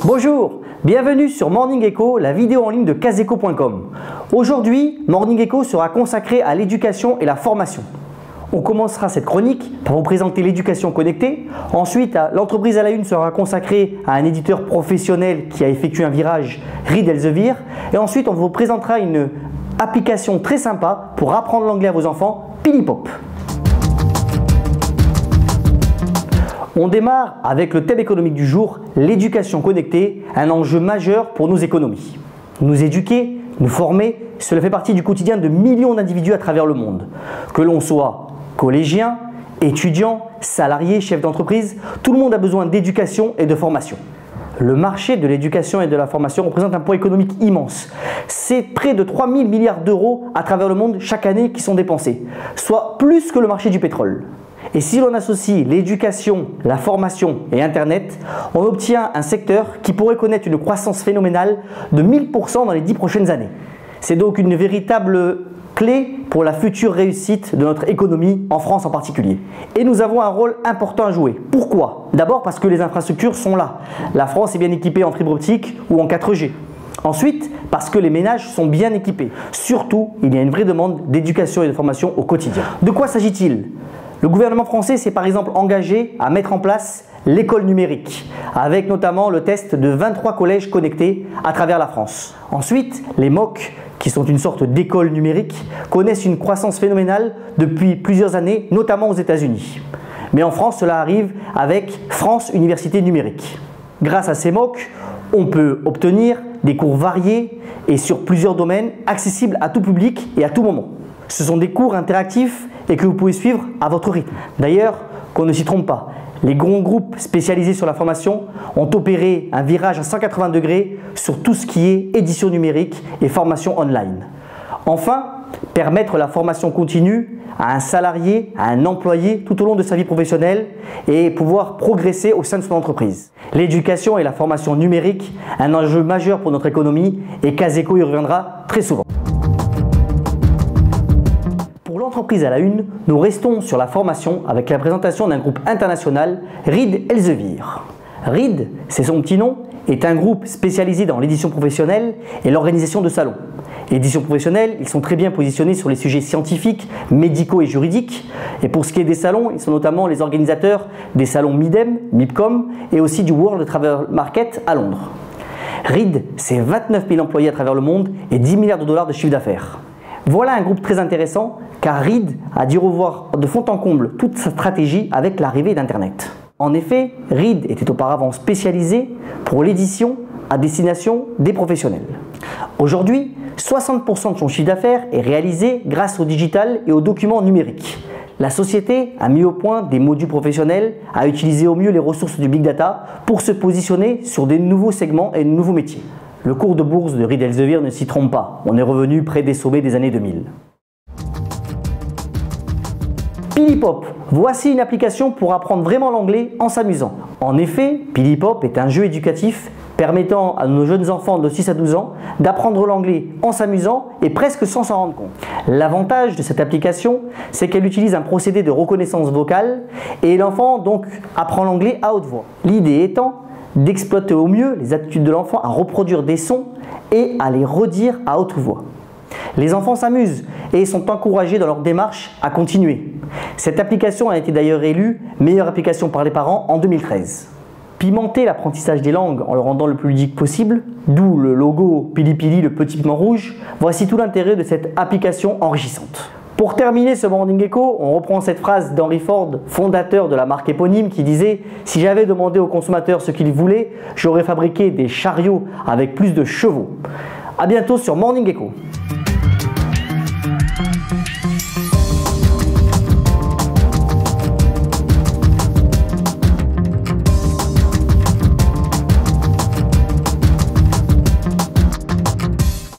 Bonjour, bienvenue sur Morning Echo, la vidéo en ligne de caseco.com. Aujourd'hui, Morning Echo sera consacré à l'éducation et la formation. On commencera cette chronique par vous présenter l'éducation connectée. Ensuite, l'entreprise à la une sera consacrée à un éditeur professionnel qui a effectué un virage, Reed Elsevier. Et ensuite, on vous présentera une application très sympa pour apprendre l'anglais à vos enfants, Pilipop. On démarre avec le thème économique du jour, l'éducation connectée, un enjeu majeur pour nos économies. Nous éduquer, nous former, cela fait partie du quotidien de millions d'individus à travers le monde. Que l'on soit collégien, étudiant, salarié, chef d'entreprise, tout le monde a besoin d'éducation et de formation. Le marché de l'éducation et de la formation représente un poids économique immense. C'est près de 3 000 milliards d'euros à travers le monde chaque année qui sont dépensés, soit plus que le marché du pétrole. Et si l'on associe l'éducation, la formation et Internet, on obtient un secteur qui pourrait connaître une croissance phénoménale de 1000% dans les 10 prochaines années. C'est donc une véritable clé pour la future réussite de notre économie, en France en particulier. Et nous avons un rôle important à jouer. Pourquoi? D'abord parce que les infrastructures sont là. La France est bien équipée en fibre optique ou en 4G. Ensuite, parce que les ménages sont bien équipés. Surtout, il y a une vraie demande d'éducation et de formation au quotidien. De quoi s'agit-il? Le gouvernement français s'est par exemple engagé à mettre en place l'école numérique, avec notamment le test de 23 collèges connectés à travers la France. Ensuite, les MOOC, qui sont une sorte d'école numérique, connaissent une croissance phénoménale depuis plusieurs années, notamment aux États-Unis. Mais en France, cela arrive avec France Université Numérique. Grâce à ces MOOC, on peut obtenir des cours variés et sur plusieurs domaines, accessibles à tout public et à tout moment. Ce sont des cours interactifs et que vous pouvez suivre à votre rythme. D'ailleurs, qu'on ne s'y trompe pas, les grands groupes spécialisés sur la formation ont opéré un virage à 180 degrés sur tout ce qui est édition numérique et formation online. Enfin, permettre la formation continue à un salarié, à un employé tout au long de sa vie professionnelle et pouvoir progresser au sein de son entreprise. L'éducation et la formation numérique, un enjeu majeur pour notre économie et Caseco y reviendra très souvent. Pour l'entreprise à la une, nous restons sur la formation avec la présentation d'un groupe international, Reed Elsevier. Reed, c'est son petit nom, est un groupe spécialisé dans l'édition professionnelle et l'organisation de salons. Édition professionnelle, ils sont très bien positionnés sur les sujets scientifiques, médicaux et juridiques. Et pour ce qui est des salons, ils sont notamment les organisateurs des salons MIDEM, MIPCOM et aussi du World Travel Market à Londres. Reed, c'est 29 000 employés à travers le monde et 10 milliards de dollars de chiffre d'affaires. Voilà un groupe très intéressant car Reed a dû revoir de fond en comble toute sa stratégie avec l'arrivée d'Internet. En effet, Reed était auparavant spécialisé pour l'édition à destination des professionnels. Aujourd'hui, 60% de son chiffre d'affaires est réalisé grâce au digital et aux documents numériques. La société a mis au point des modules professionnels, a utilisé au mieux les ressources du Big Data pour se positionner sur des nouveaux segments et de nouveaux métiers. Le cours de bourse de Reed Elsevier ne s'y trompe pas, on est revenu près des sommets des années 2000. Pilipop, voici une application pour apprendre vraiment l'anglais en s'amusant. En effet, Pilipop est un jeu éducatif permettant à nos jeunes enfants de 6 à 12 ans d'apprendre l'anglais en s'amusant et presque sans s'en rendre compte. L'avantage de cette application, c'est qu'elle utilise un procédé de reconnaissance vocale et l'enfant donc apprend l'anglais à haute voix. L'idée étant d'exploiter au mieux les aptitudes de l'enfant à reproduire des sons et à les redire à haute voix. Les enfants s'amusent et sont encouragés dans leur démarche à continuer. Cette application a été d'ailleurs élue meilleure application par les parents en 2013. Pimenter l'apprentissage des langues en le rendant le plus ludique possible, d'où le logo Pilipili, le petit piment rouge, voici tout l'intérêt de cette application enrichissante. Pour terminer ce Morning Echo, on reprend cette phrase d'Henry Ford, fondateur de la marque éponyme, qui disait « Si j'avais demandé aux consommateurs ce qu'ils voulaient, j'aurais fabriqué des chariots avec plus de chevaux ». A bientôt sur Morning Echo.